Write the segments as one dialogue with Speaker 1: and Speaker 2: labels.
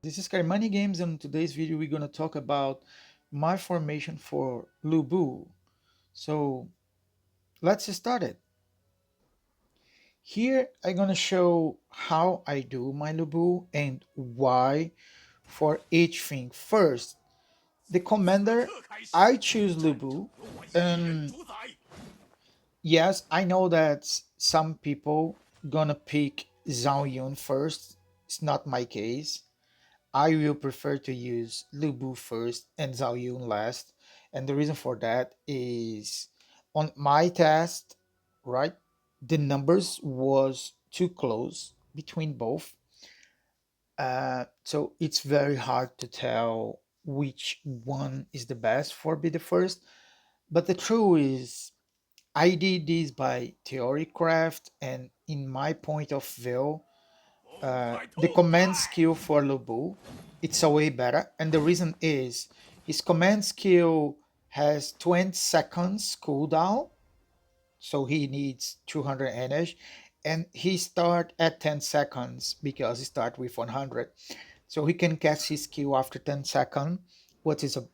Speaker 1: This is Money Games, and in today's video we're gonna talk about my formation for Lubu. So let's start it. Here I'm gonna show how I do my Lubu and why for each thing. First, the commander, I choose Lubu, and yes, I know that some people gonna pick Zhao Yun first. It's not my case. I will prefer to use Lubu first and Zhao Yun last. And the reason for that is on my test, right? The numbers was too close between both. So it's very hard to tell which one is the best for be the first. But the truth is, I did this by theory craft, and in my point of view, the command skill for Lubu, it's a way better. And the reason is his command skill has 20 seconds cooldown, so he needs 200 energy, and he start at 10 seconds because he start with 100. So he can cast his skill after 10 seconds, which is a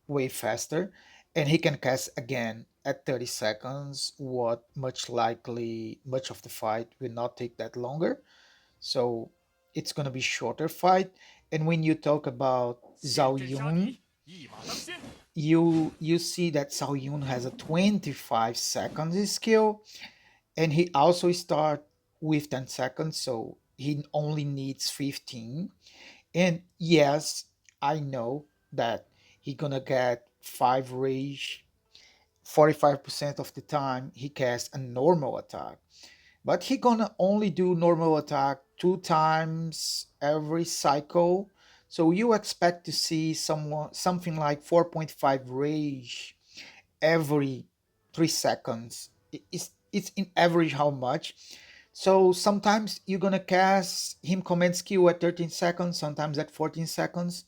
Speaker 1: way faster, and he can cast again at 30 seconds, what much of the fight will not take that longer. So it's gonna be shorter fight. And when you talk about Zhao Yun, you see that Zhao Yun has a 25 seconds skill, and he also start with 10 seconds, so he only needs 15. And yes, I know that he gonna get 5 rage 45% of the time he casts a normal attack, but he gonna only do normal attack 2 times every cycle. So you expect to see something like 4.5 rage every 3 seconds. It's in average how much. So sometimes you're gonna cast him command skill at 13 seconds, sometimes at 14 seconds.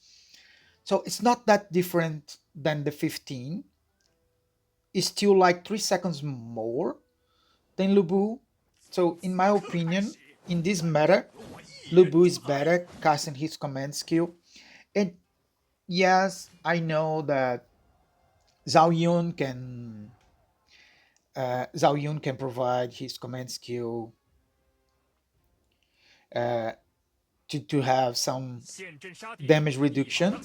Speaker 1: So it's not that different than the 15. It's still like 3 seconds more than Lubu. So, in my opinion, in this meta, Lubu is better casting his command skill. And yes, I know that Zhao Yun can Zhao Yun can provide his command skill uh, to have some damage reduction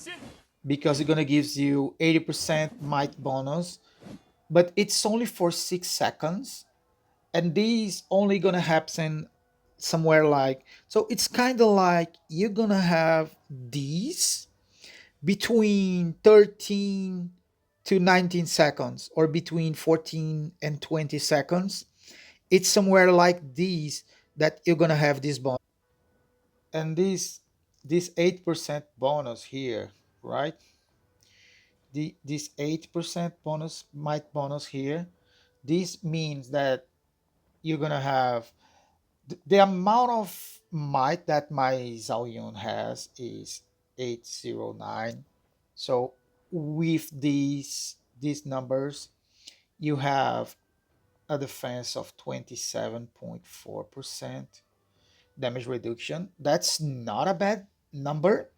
Speaker 1: because it's gonna gives you 80% might bonus, but it's only for 6 seconds, and these only gonna happen somewhere like, so it's kind of like you're gonna have these between 13 to 19 seconds or between 14 and 20 seconds. It's somewhere like these that you're gonna have this bonus, and this 8% bonus here, right? This 8% bonus might bonus here, this means that you're gonna have the amount of might that my Zhao Yun has is 809. So with these numbers, you have a defense of 27.4% damage reduction. That's not a bad number,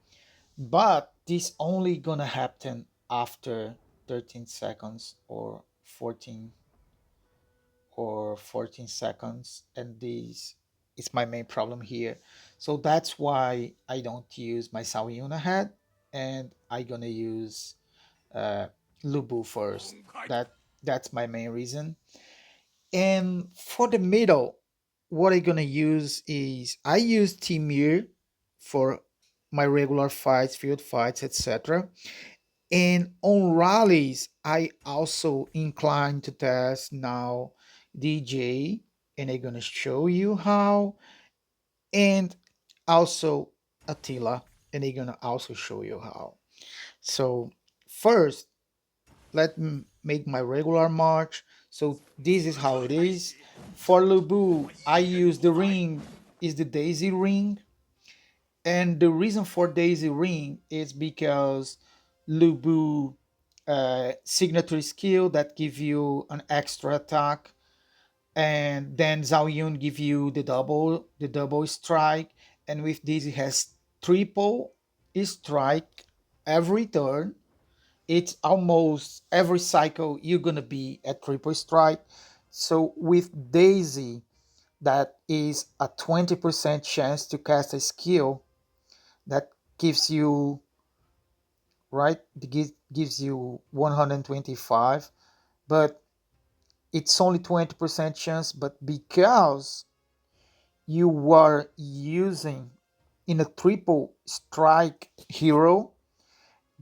Speaker 1: but this only gonna happen after 13 seconds or 14 seconds, and this is my main problem here. So that's why I don't use my Sawyuna head, and I gonna use uh, Lubu first. That's my main reason. And for the middle, what I gonna use is I use Timur for my regular fights, field fights, etc. And on rallies, I also incline to test now DJ, and I'm gonna show you how, and also Attila, and I'm gonna also show you how. So first, let me make my regular march. So this is how it is. For Lubu, I use the ring is the Daisy ring, and the reason for Daisy ring is because Lubu signature skill that give you an extra attack, and then Zhao Yun give you the double strike, and with this it has triple. strike every turn. It's almost every cycle you're gonna be at triple strike. So with Daisy, that is a 20% chance to cast a skill that gives you, right, gives you 125, but it's only 20% chance. But because you are using in a triple strike hero,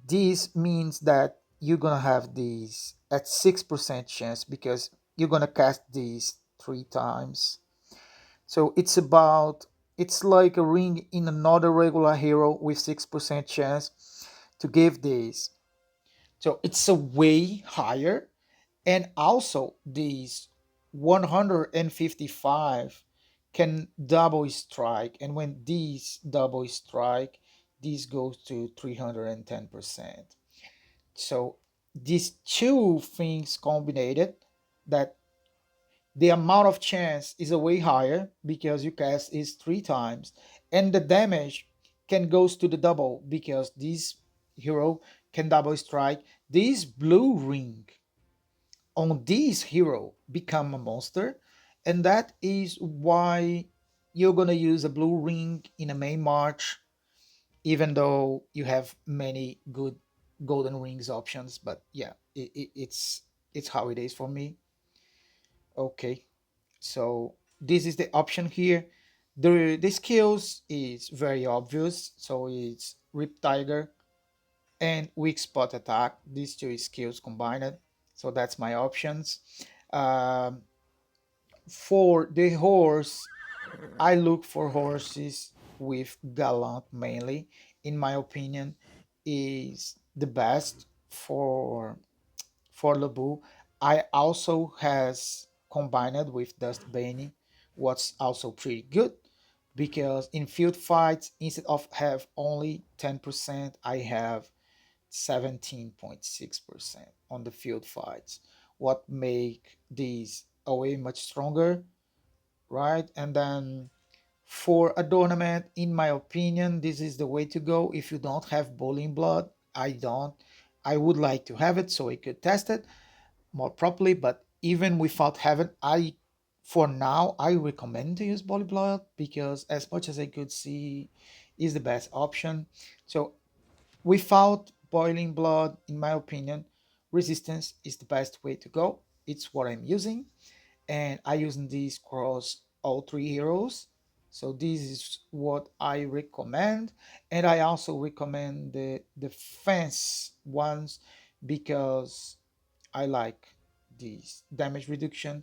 Speaker 1: this means that you're gonna have these at 6% chance because you're gonna cast these three times. So it's like a ring in another regular hero with 6% chance to give this. So it's a way higher. And also these 155 can double strike. And when these double strike, this goes to 310%. So these two things combined, that the amount of chance is a way higher because you cast is three times, and the damage can goes to the double because this hero can double strike. This blue ring on this hero become a monster, and that is why you're gonna use a blue ring in a main march, even though you have many good golden rings options. But yeah, it's how it is for me. Okay, so this is the option here. The skills is very obvious, so it's Rip Tiger and Weak Spot Attack, these two skills combined. So that's my options. um, for the horse, I look for horses with Gallant mainly. In my opinion, is the best for Lubu. I also has combined with Dust Bane, what's also pretty good because in field fights, instead of have only 10%, I have 17.6% on the field fights. What make these away much stronger, right? And then for Adornment, in my opinion, this is the way to go. If you don't have Bowling Blood, I would like to have it so I could test it more properly. But even without having, for now, I recommend to use Bowling Blood because as much as I could see, is the best option. So without boiling blood, in my opinion, resistance is the best way to go. It's what I'm using, and I using these across all three heroes. So this is what I recommend, and I also recommend the defense ones because I like this damage reduction.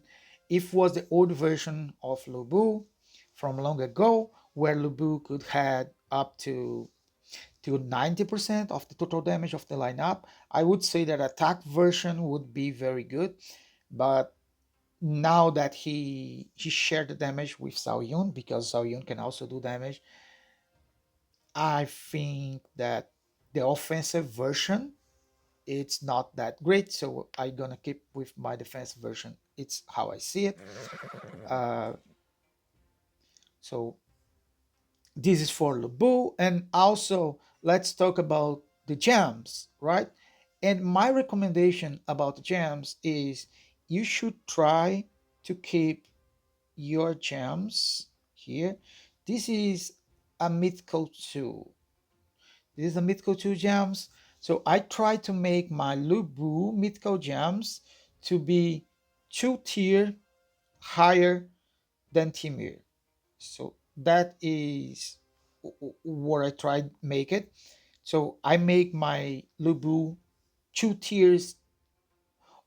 Speaker 1: If was the old version of Lubu from long ago, where Lubu could had up to 90% of the total damage of the lineup, I would say that attack version would be very good. But now that he shared the damage with Zhao Yun, because Zhao Yun can also do damage, I think that the offensive version it's not that great. So I'm gonna keep with my defense version. It's how I see it. Uh, so this is for Lubu. And also, let's talk about the gems, right? And my recommendation about the gems is you should try to keep your gems here. This is a mythical 2. This is a mythical 2 gems. So I try to make my Lubu mythical gems to be 2 tier higher than Timur. So that is what I tried make it. So I make my Lubu 2 tiers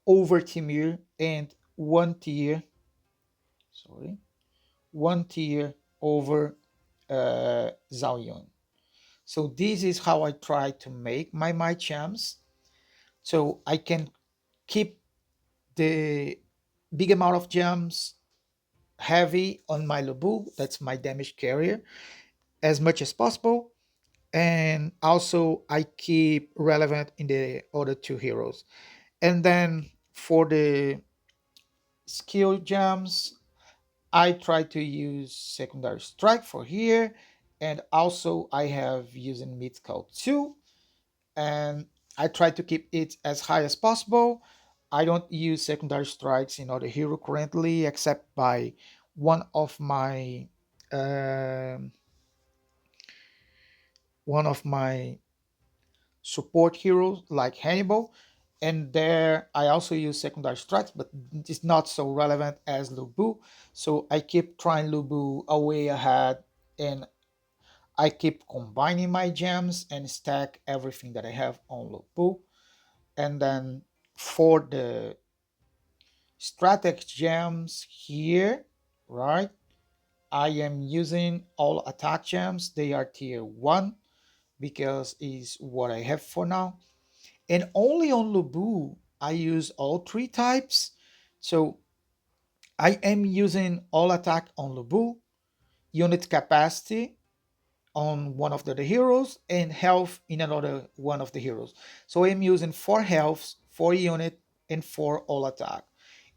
Speaker 1: over Timur and 1 tier, sorry, 1 tier over Zhao Yun. So this is how I try to make my champs. So I can keep the big amount of gems heavy on my Lubu. That's my damage carrier as much as possible, and also I keep relevant in the other two heroes. And then for the skill gems, I try to use secondary strike for here, and also I have using mythical 2, and I try to keep it as high as possible. I don't use secondary strikes in other hero currently, except by one of my um, one of my support heroes like Hannibal, and there I also use secondary strikes, but it's not so relevant as Lubu. So I keep trying Lubu away ahead, and I keep combining my gems and stack everything that I have on Lubu. And then for the strategic gems here, right? I am using all attack gems. They are tier 1 because is what I have for now. And only on Lubu I use all 3 types. So I am using all attack on Lubu, unit capacity on one of the heroes, and health in another one of the heroes. So I'm using 4 healths, 4 unit, and 4 all attack.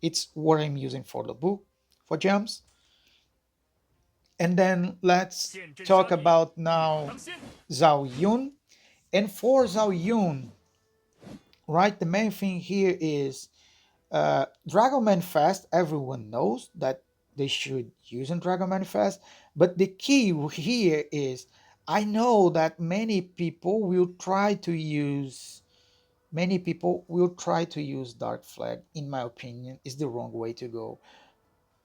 Speaker 1: It's what I'm using for Lubu for gems. And then let's talk about now Zhao Yun. And for Zhao Yun, right, the main thing here is Dragon Manifest. Everyone knows that they should use in Dragon Manifest, but the key here is I know that many people will try to use Dark Flag. In my opinion, is the wrong way to go.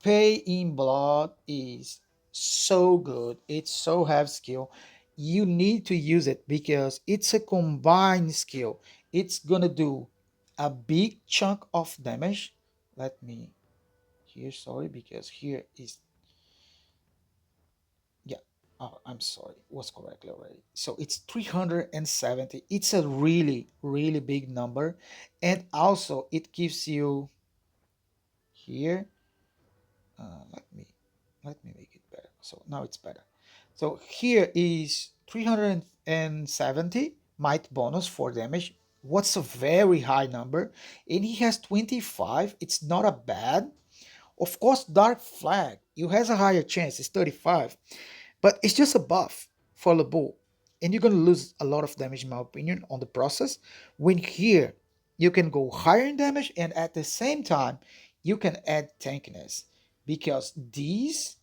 Speaker 1: Pay in Blood is so good. It's so have skill. You need to use it because it's a combined skill. It's gonna do a big chunk of damage. Let me here, sorry, because here is, yeah. Oh, I'm sorry, was correctly already. So it's 370. It's a really, really big number. And also it gives you here, uh, let me let me make it better. So now it's better. So here is 370 might bonus for damage. What's a very high number? And he has 25. It's not a bad. Of course, Dark Flag, you has a higher chance. It's 35. But it's just a buff for Lubu. And you're going to lose a lot of damage, in my opinion, on the process. When here, you can go higher in damage, and at the same time, you can add tankiness. Because these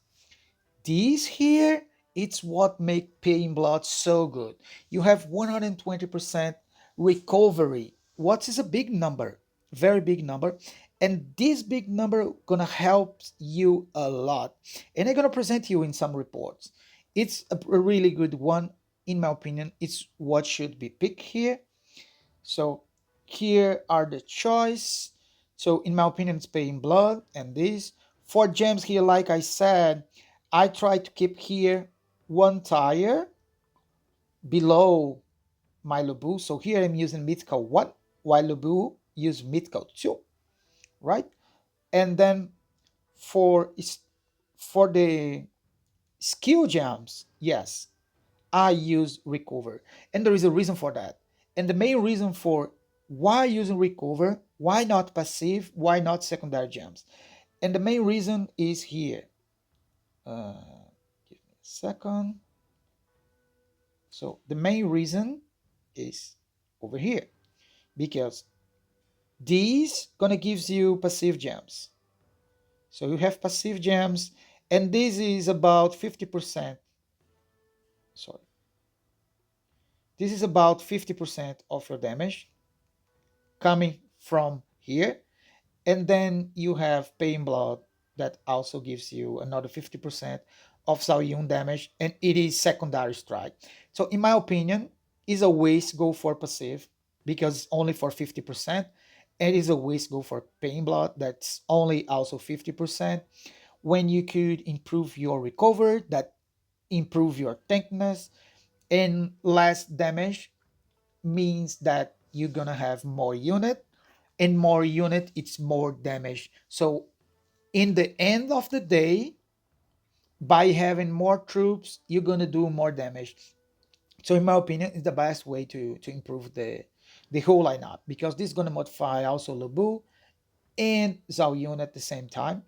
Speaker 1: here, it's what make Paying Blood so good. You have 120% recovery. What is a big number? Very big number. And this big number gonna help you a lot. And I'm gonna present you in some reports. It's a really good one, in my opinion. It's what should be picked here. So here are the choice. So in my opinion, it's Paying Blood and this. For gems here, like I said, I try to keep here 1 tier below my Lubu. So here I'm using Mythical 1, while Lubu use Mythical 2, right? And then for for the skill gems, yes, I use Recover. And there is a reason for that. And the main reason for why using Recover, why not passive, why not secondary gems? And the main reason is here. Uh, give me a second. So the main reason is over here because these gonna gives you passive gems. So you have passive gems, and this is about 50%. Sorry, this is about 50% of your damage coming from here. And then you have Paying Blood that also gives you another 50% of Zhao Yun damage, and it is secondary strike. So in my opinion, is a waste go for passive because it's only for 50%, and is a waste go for Paying Blood that's only also 50%. When you could improve your recover, that improve your tankiness, and less damage means that you're gonna have more unit, and more unit it's more damage. So in the end of the day, by having more troops, you're gonna do more damage. So in my opinion, it's the best way to improve the whole lineup, because this is gonna modify also Lubu and Zhao Yun at the same time.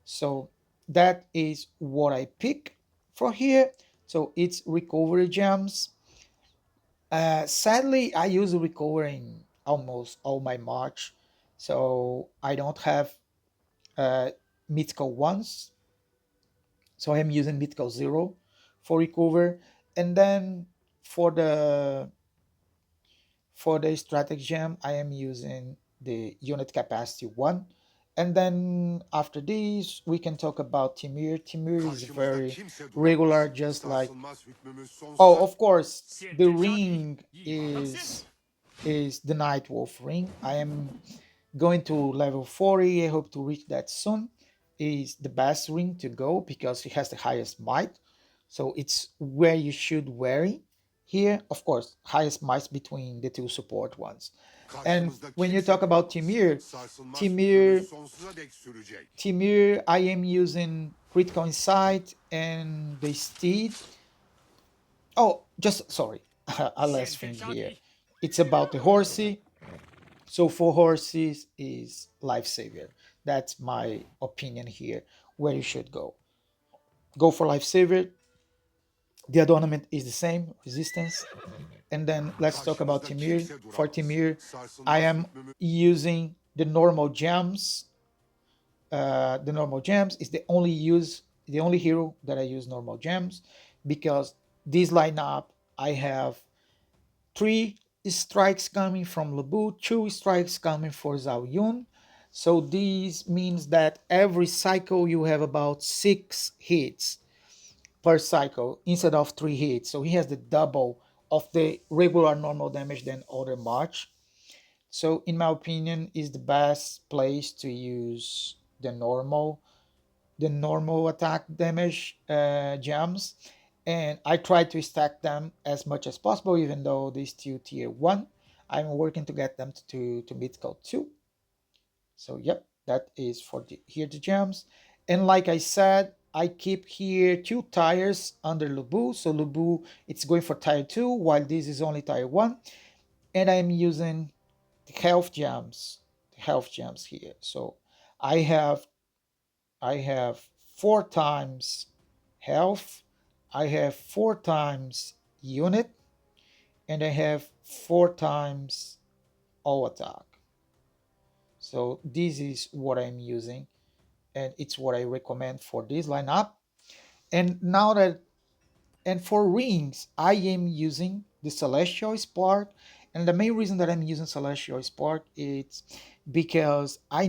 Speaker 1: So that is what I pick for here. So it's recovery gems. Sadly, I use recovery in almost all my March, so I don't have uh, mythical ones. So I'm using mythical zero for recover, and then for the stratagem, I am using the unit capacity one. And then after this, we can talk about Timur. Timur is
Speaker 2: Karşımızda
Speaker 1: very
Speaker 2: kimse
Speaker 1: regular,
Speaker 2: duramaz.
Speaker 1: just like,
Speaker 2: Sarsılmaz hükmümüz
Speaker 1: oh,
Speaker 2: sonsuza.
Speaker 1: of course, the
Speaker 3: Siete giorni
Speaker 1: ring
Speaker 3: gli fanno assieme.
Speaker 1: is the Night Wolf ring. I am going to level 40. I hope to reach that soon. Is the best ring to go because it has the highest might. So it's where you should wear it. Here, of course, highest might between the two support ones. And
Speaker 2: Karşımızda
Speaker 1: when you
Speaker 2: kimse
Speaker 1: talk about
Speaker 2: duramaz.
Speaker 1: Timir,
Speaker 2: Sarsılmaz hükmümüz
Speaker 1: Timir,
Speaker 2: sonsuza dek sürecek.
Speaker 1: Timir, I am using Critical Insight and the Steed. Oh, just sorry, a last thing here.
Speaker 3: Scenteggiati
Speaker 1: It's about the horsey. So for horses is lifesaver. That's my opinion here. Where you should go. Go for lifesaver. The adornment is the same, resistance. And then let's talk about
Speaker 2: Karşımızda
Speaker 1: Timir.
Speaker 2: kimse
Speaker 1: For
Speaker 2: duramaz.
Speaker 1: Timir, I
Speaker 2: Sarsılmaz
Speaker 1: am
Speaker 2: hükmümüz
Speaker 1: using the normal gems. The normal gems is the only hero that I use normal gems because this lineup I have three strikes coming from Lubu, two strikes coming for Zhao Yun. So this means that every cycle you have about 6 hits per cycle instead of 3 hits. So he has the double of the regular normal damage than other March. So in my opinion, is the best place to use the normal attack damage gems, and I try to stack them as much as possible, even though they still tier one. I'm working to get them to mythical two. So yep, that is for here the gems. And like I said, I keep here 2 tires under Lubu. So Lubu it's going for tire two, while this is only tire one. And I'm using the health gems here. So I have I have 4 times health, I have 4 times unit, and I have 4 times all attack. So this is what I'm using, and it's what I recommend for this lineup. And now that And for rings, I am using the Celestial Spark. And the main reason that I'm using Celestial Spark is because I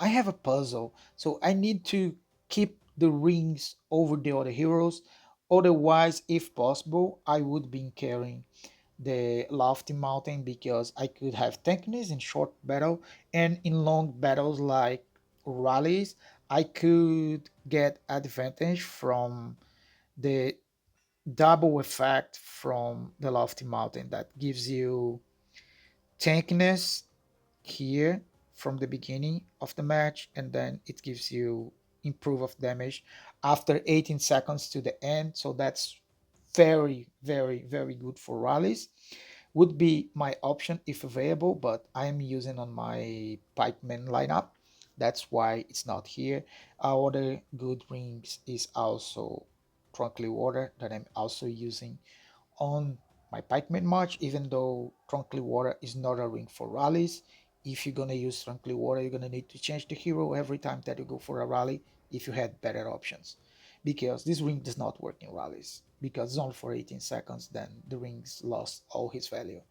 Speaker 1: have a puzzle. So I need to keep the rings over the other heroes. Otherwise, if possible, I would be carrying the Lofty Mountain because I could have tankiness in short battle and in long battles like rallies. I could get advantage from the double effect from the Lofty Mountain that gives you tankiness here from the beginning of the match, and then it gives you improve of damage after 18 seconds to the end. So that's very, very, very good for rallies. Would be my option if available, but I am using on my pikeman lineup. That's why it's not here. Our other good rings is also Trunkly Water that I'm also using on my pikeman march, even though Trunkly Water is not a ring for rallies. If you're gonna use Trunkly Water, you're gonna need to change the hero every time that you go for a rally if you had better options. Because this ring does not work in rallies. Because it's only for 18 seconds, then the rings lost all his value.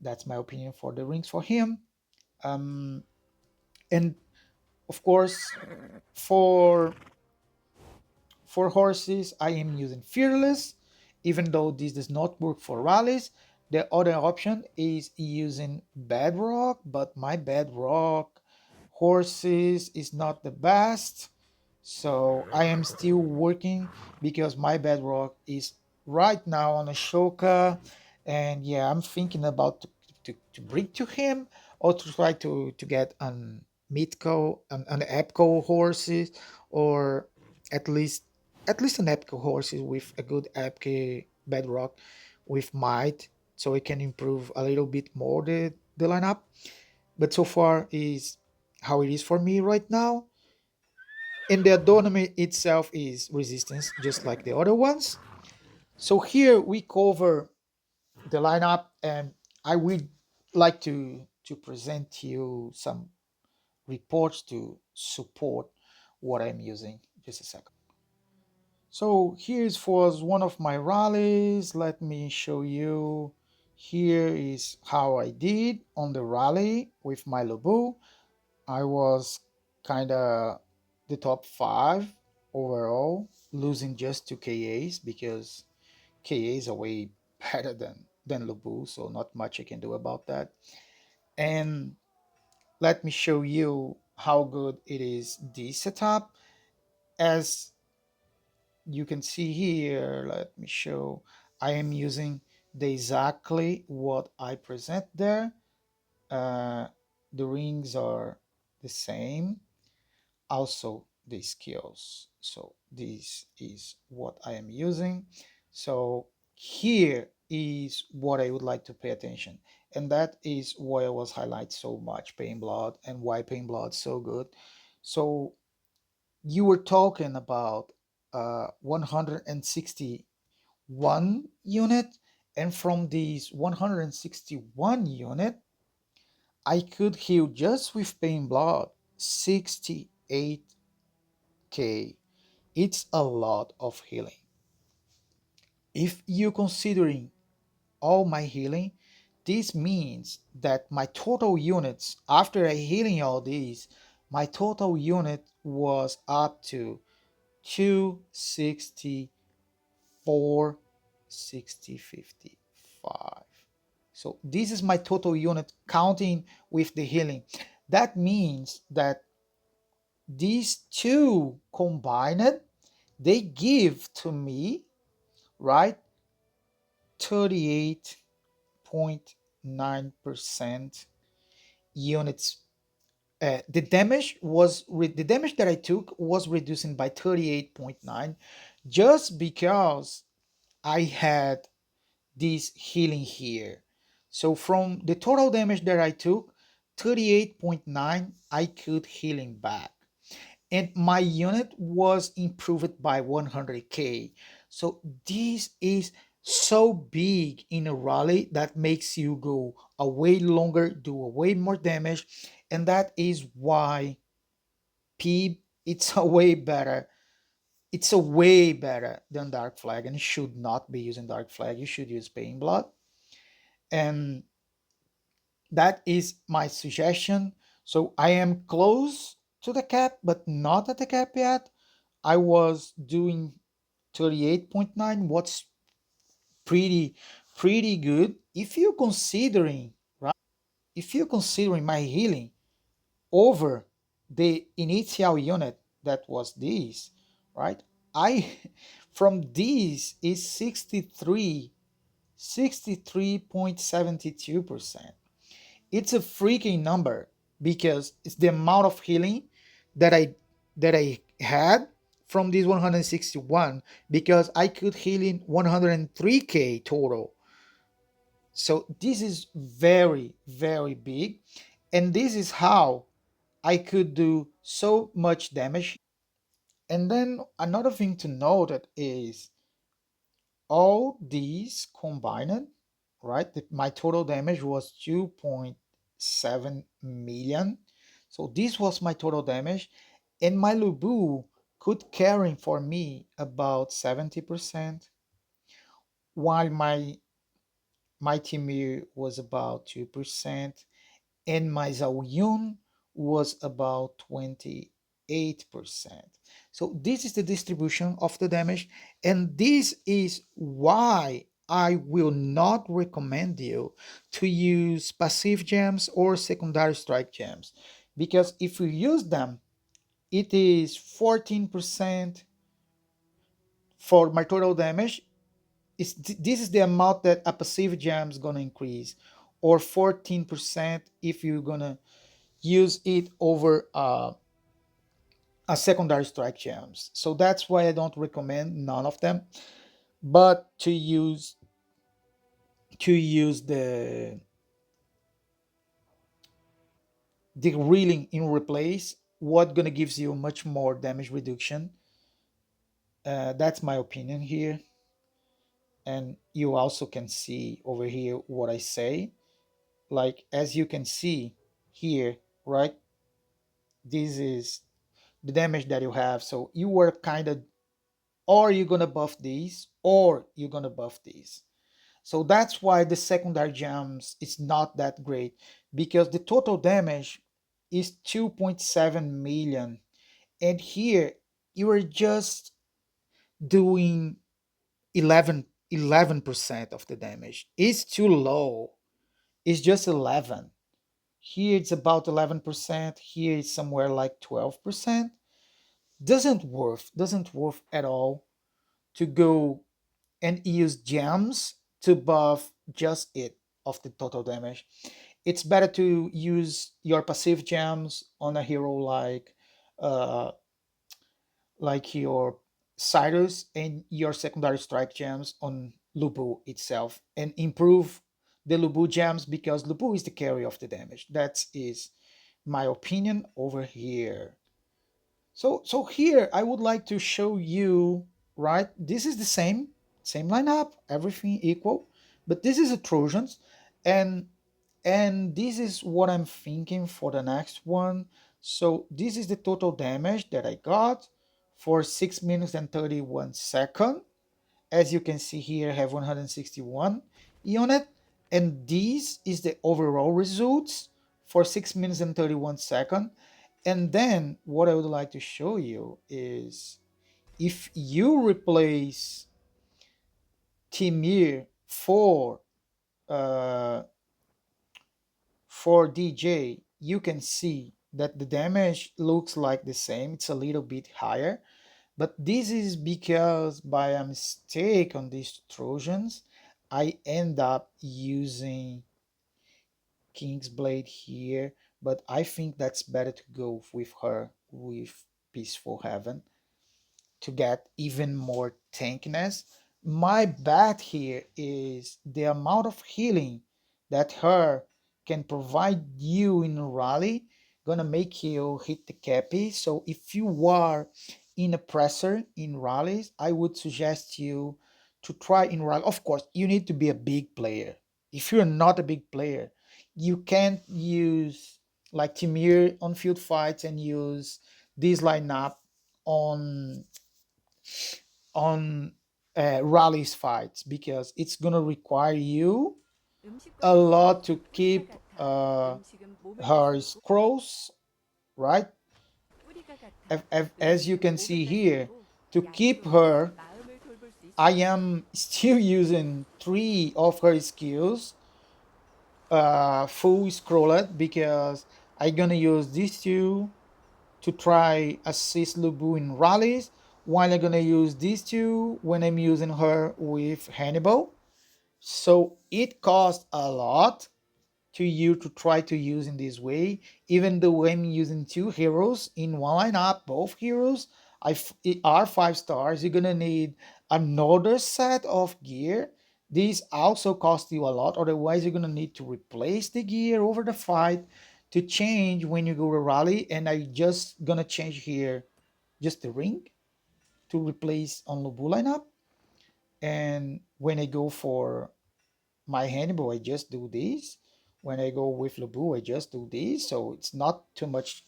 Speaker 1: That's my opinion for the rings for him. Um, and of course, for horses, I am using Fearless, even though this does not work for rallies. The other option is using Bedrock, but my Bedrock horses is not the best. So I am still working because my Bedrock is right now on Ashoka. And yeah, I'm thinking about to bring to him or to try to get an an Epco horses, or at least an Epco horses with a good Epco bedrock with might, so it can improve a little bit more the lineup. But so far is how it is for me right now. And the Adornment itself is resistance, just like the other ones. So here we cover the lineup, and I would like to present to you some reports to support what I'm using. Just a second. So here's for one of my rallies. Let me show you. Here is how I did on the rally with my Lubu. I was kind of the top five overall, losing just two KAs because KAs are way better than Lubu, so not much I can do about that. And let me show you how good it is this setup. As you can see here, let me show, I am using the exactly what I present there. Uh, the rings are the same, also the skills. So this is what I am using. So here is what I would like to pay attention. And that is why I was highlight so much Pain Blood and why Pain Blood so good. So you were talking about 161 unit, and from these 161 unit, I could heal just with Pain Blood 68k. It's a lot of healing. If you considering all my healing, this means that my total units after I healing all these, my total unit was up to 264, 60, 55. So this is my total unit counting with the healing. That means that these two combined, they give to me, right, 38.9% units. The damage that I took was reducing by 38.9 just because I had this healing here. So from the total damage that I took, 38.9 I could healing back. And my unit was improved by 100k. So this is so big in a rally that makes you go a way longer, do a way more damage, and that is why P it's a way better. It's a way better than Dark Flag, and you should not be using Dark Flag. You should use Pain Blood, and that is my suggestion. So I am close to the cap, but not at the cap yet. I was doing 38.9, what's pretty pretty good if you considering, right? If you considering my healing over the initial unit that was this, right? I from this is 63.72%. It's a freaking number because it's the amount of healing that I had from this 161 because I could heal in 103k total. So this is very very big, and this is how I could do so much damage. And then another thing to note is all these combined, right? My total damage was 2.7 million. So this was my total damage. And my Lubu could carry for me about 70%, while my Timur was about 2%, and my Zhao Yun was about 28%. So this is the distribution of the damage, and this is why I will not recommend you to use passive gems or secondary strike gems, because if you use them, it is 14% for my total damage. This is the amount that a passive gem is gonna increase, or 14% if you're gonna use it over a secondary strike gems. So that's why I don't recommend none of them, but to use the reeling in replace, what gonna gives you much more damage reduction. That's my opinion here. And you also can see over here what I say. Like, as you can see here, right? This is the damage that you have. So you were kind of, or you're gonna buff these, or you're gonna buff these. So that's why the secondary gems is not that great, because the total damage is 2.7 million. And here you are just doing 11% of the damage. It's too low. It's just 11. Here it's about 11%. Here it's somewhere like 12%. Doesn't worth at all to go and use gems to buff just it of the total damage. It's better to use your passive gems on a hero uh like your Cyrus, and your secondary strike gems on Lubu itself, and improve the Lubu gems, because Lubu is the carry of the damage. That is my opinion over here. So here I would like to show you, right? This is the same lineup, everything equal, but this is a Trojans, and this is what I'm thinking for the next one. So this is the total damage that I got for 6 minutes and 31 seconds. As you can see here, I have 161 unit, and this is the overall results for 6 minutes and 31 seconds. And then what I would like to show you is, if you replace Timur uh, for DJ, you can see that the damage looks like the same. It's a little bit higher, but this is because by a mistake on these Trojans, I end up using King's Blade here, but I think that's better to go with her with Peaceful Heaven to get even more tankiness. My bet here is the amount of healing that her can provide you in a rally gonna make you hit the cappy. So if you are in a presser in rallies, I would suggest you to try in rally. Of course, you need to be a big player. If you're not a big player, you can't use like Timur on field fights and use this lineup on on rallies fights, because it's gonna require you a
Speaker 3: 음식과
Speaker 1: lot
Speaker 3: 음식은
Speaker 1: to
Speaker 3: 뿌리가
Speaker 1: keep
Speaker 3: 같아. 음식은 몸을
Speaker 1: her
Speaker 3: 다스리고
Speaker 1: scrolls, right?
Speaker 3: 뿌리가 같아.
Speaker 1: As you
Speaker 3: 음식은
Speaker 1: can
Speaker 3: 몸을
Speaker 1: see here,
Speaker 3: 다스리고
Speaker 1: to keep
Speaker 3: 약초는
Speaker 1: her,
Speaker 3: 마음을 돌볼 수
Speaker 1: I
Speaker 3: 있어.
Speaker 1: am still using three of her skills full scrolled, because I'm gonna use these two to try assist Lubu in rallies, while I'm gonna use these two when I'm using her with Hannibal. So it costs a lot to you to try to use in this way. Even though I'm using two heroes in one lineup, both heroes are 5 stars, you're gonna need another set of gear. These also cost you a lot, otherwise you're gonna need to replace the gear over the fight to change when you go to rally. And I just gonna change here just the ring to replace on Lubu lineup. And when I go for my Hannibal, I just do this. When I go with Lubu, I just do this. So it's not too much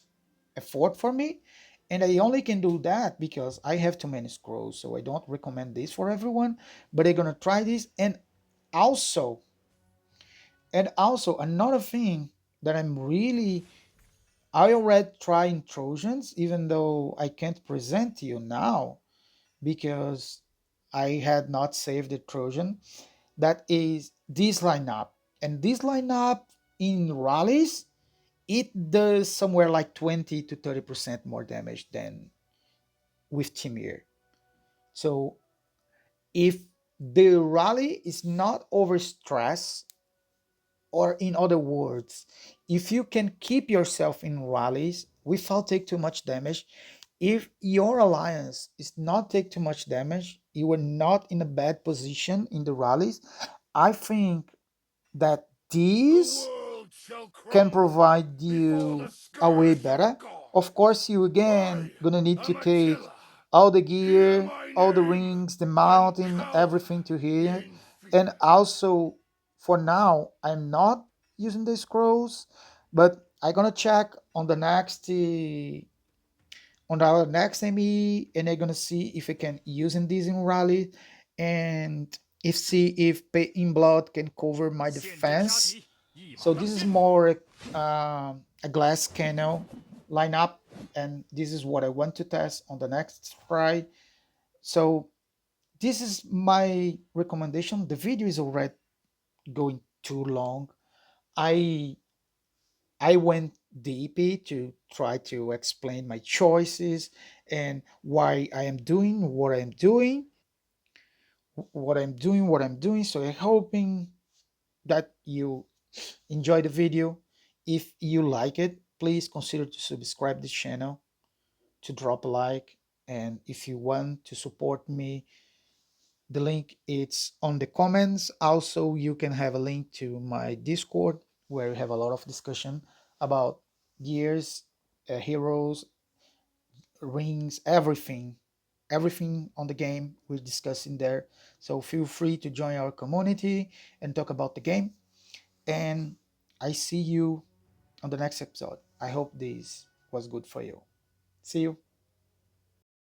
Speaker 1: effort for me. And I only can do that because I have too many scrolls. So I don't recommend this for everyone, but I'm gonna try this. Also, and also another thing that I already tried Trojans, even though I can't present to you now because I had not saved the Trojan. That is this lineup. And this lineup in rallies, it does somewhere like 20 to 30% more damage than with Timir. So if the rally is not over stress, or in other words, if you can keep yourself in rallies without take too much damage, if your alliance is not take too much damage, you are not in a bad position in the rallies. I think that
Speaker 2: The
Speaker 1: these
Speaker 2: world shall
Speaker 1: can
Speaker 2: crumble
Speaker 1: provide
Speaker 2: before the
Speaker 1: you a way
Speaker 2: scourge of
Speaker 1: better.
Speaker 2: God.
Speaker 1: Of course, you
Speaker 2: I
Speaker 1: again gonna need to
Speaker 2: am
Speaker 1: take
Speaker 2: Attila.
Speaker 1: all the
Speaker 2: Hear
Speaker 1: gear,
Speaker 2: my
Speaker 1: all the
Speaker 2: name!
Speaker 1: rings, the
Speaker 2: One
Speaker 1: mountain,
Speaker 2: coward
Speaker 1: everything to here.
Speaker 2: in fear.
Speaker 1: And also, for now, I'm not using the scrolls, but I'm gonna check on the next on our next ME, and I'm gonna see if I can using this in rally, and if see if pay in blood can cover my
Speaker 2: 现真杀
Speaker 1: defense.
Speaker 2: 敌，一马
Speaker 1: So
Speaker 2: 当
Speaker 1: this is
Speaker 2: 先。
Speaker 1: more a glass cannon lineup, and this is what I want to test on the next try. So this is my recommendation. The video is already going too long. I I went deep to try to explain my choices and why I am doing what I'm doing, what I'm doing. So I'm hoping that you enjoy the video. If you like it, please consider to subscribe the channel, to drop a like, and if you want to support me, the link it's on the comments. Also, you can have a link to my Discord where we have a lot of discussion about gears, heroes, rings, everything on the game we're discussing there. So feel free to join our community and talk about the game. And I see you on the next episode. I hope this was good for you. See you.